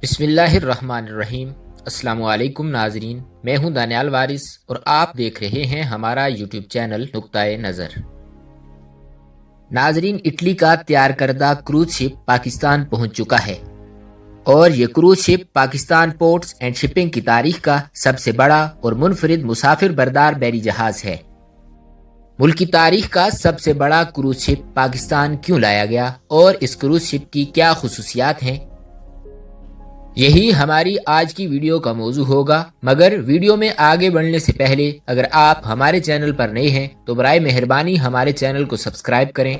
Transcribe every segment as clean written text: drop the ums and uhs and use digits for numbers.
بسم اللہ الرحمن الرحیم۔ السلام علیکم ناظرین، میں ہوں دانیال وارث اور آپ دیکھ رہے ہیں ہمارا یوٹیوب چینل نقطۂ نظر۔ ناظرین، اٹلی کا تیار کردہ کروز شپ پاکستان پہنچ چکا ہے اور یہ cruise ship Pakistan ports and shipping کی تاریخ کا سب سے بڑا اور منفرد مسافر بردار بحری جہاز ہے۔ ملک کی تاریخ کا سب سے بڑا کروز شپ پاکستان کیوں لایا گیا اور اس کروز شپ کی کیا خصوصیات ہیں، یہی ہماری آج کی ویڈیو کا موضوع ہوگا۔ مگر ویڈیو میں آگے بڑھنے سے پہلے اگر آپ ہمارے چینل پر نئے ہیں تو برائے مہربانی ہمارے چینل کو سبسکرائب کریں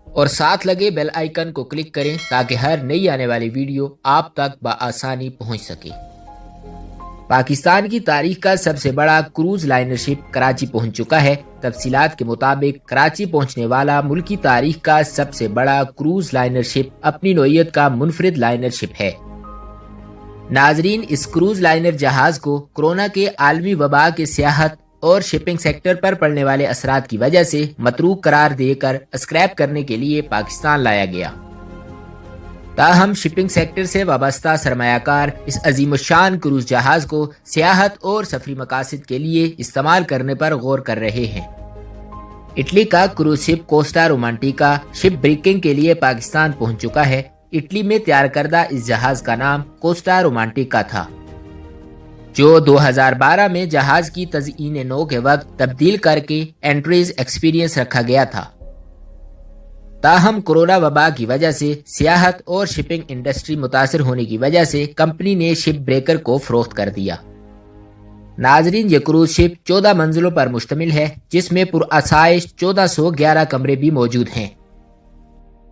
اور ساتھ لگے بیل آئیکن کو کلک کریں تاکہ ہر نئی آنے والی ویڈیو آپ تک بآسانی پہنچ سکے۔ پاکستان کی تاریخ کا سب سے بڑا کروز لائنر شپ کراچی پہنچ چکا ہے۔ تفصیلات کے مطابق کراچی پہنچنے والا ملک کی تاریخ کا سب سے بڑا کروز لائنر شپ اپنی نوعیت کا منفرد لائنر شپ ہے۔ ناظرین، اس کروز لائنر جہاز کو کرونا کے عالمی وبا کے سیاحت اور شپنگ سیکٹر پر پڑنے والے اثرات کی وجہ سے متروک قرار دے کر اسکریپ کرنے کے لیے پاکستان لایا گیا۔ تاہم شپنگ سیکٹر سے وابستہ سرمایہ کار اس عظیم الشان کروز جہاز کو سیاحت اور سفری مقاصد کے لیے استعمال کرنے پر غور کر رہے ہیں۔ اٹلی کا کروز شپ کوسٹا رومانٹیکا شپ بریکنگ کے لیے پاکستان پہنچ چکا ہے۔ اٹلی میں تیار کردہ اس جہاز کا نام کوسٹا رومانٹیکا تھا، جو 2012 میں جہاز کی تزئین نو کے وقت تبدیل کر کے انٹریز ایکسپیرینس رکھا گیا تھا۔ تاہم کورونا وبا کی وجہ سے سیاحت اور شپنگ انڈسٹری متاثر ہونے کی وجہ سے کمپنی نے شپ بریکر کو فروخت کر دیا۔ ناظرین، یہ کروز شپ 14 منزلوں پر مشتمل ہے، جس میں پرآسائش 1411 کمرے بھی موجود ہیں۔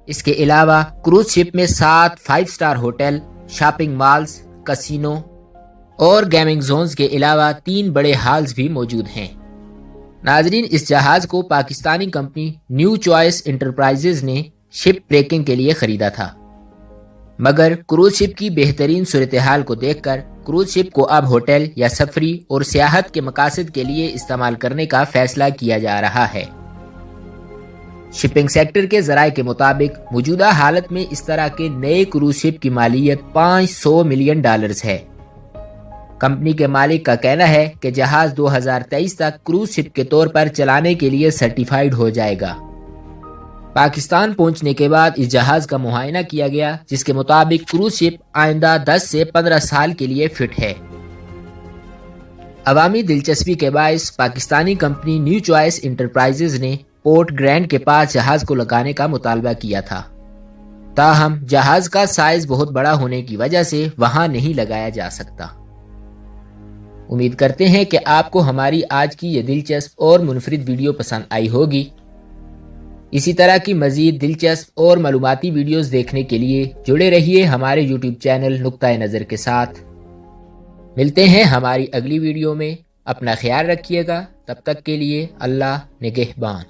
اس کے علاوہ کروز شپ میں 7 5 star hotel, shopping malls, casino اور گیمنگ زونز کے علاوہ 3 بڑے ہالز بھی موجود ہیں۔ ناظرین، اس جہاز کو Pakistani company new choice enterprises نے شپ بریکنگ کے لیے خریدا تھا، مگر کروز شپ کی بہترین صورتحال کو دیکھ کر کروز شپ کو اب ہوٹل یا سفری اور سیاحت کے مقاصد کے لیے استعمال کرنے کا فیصلہ کیا جا رہا ہے۔ شپنگ سیکٹر کے ذرائع کے مطابق موجودہ حالت میں اس طرح کے نئے کروز شپ کی مالیت $500 ملین ہے۔ کمپنی کے مالک کا کہنا ہے کہ جہاز 2023 تک کروز شپ کے طور پر چلانے کے لیے سرٹیفائیڈ ہو جائے گا۔ پاکستان پہنچنے کے بعد اس جہاز کا معائنہ کیا گیا، جس کے مطابق کروز شپ آئندہ 10 سے 15 سال کے لیے فٹ ہے۔ عوامی دلچسپی کے باعث Pakistani company new choice enterprises نے پورٹ گرینڈ کے پاس جہاز کو لگانے کا مطالبہ کیا تھا، تاہم جہاز کا سائز بہت بڑا ہونے کی وجہ سے وہاں نہیں لگایا جا سکتا۔ امید کرتے ہیں کہ آپ کو ہماری آج کی یہ دلچسپ اور منفرد ویڈیو پسند آئی ہوگی۔ اسی طرح کی مزید دلچسپ اور معلوماتی ویڈیوز دیکھنے کے لیے جڑے رہیے ہمارے یوٹیوب چینل نقطۂ نظر کے ساتھ۔ ملتے ہیں ہماری اگلی ویڈیو میں۔ اپنا خیال رکھیے گا، تب تک کے لیے اللہ نگہبان۔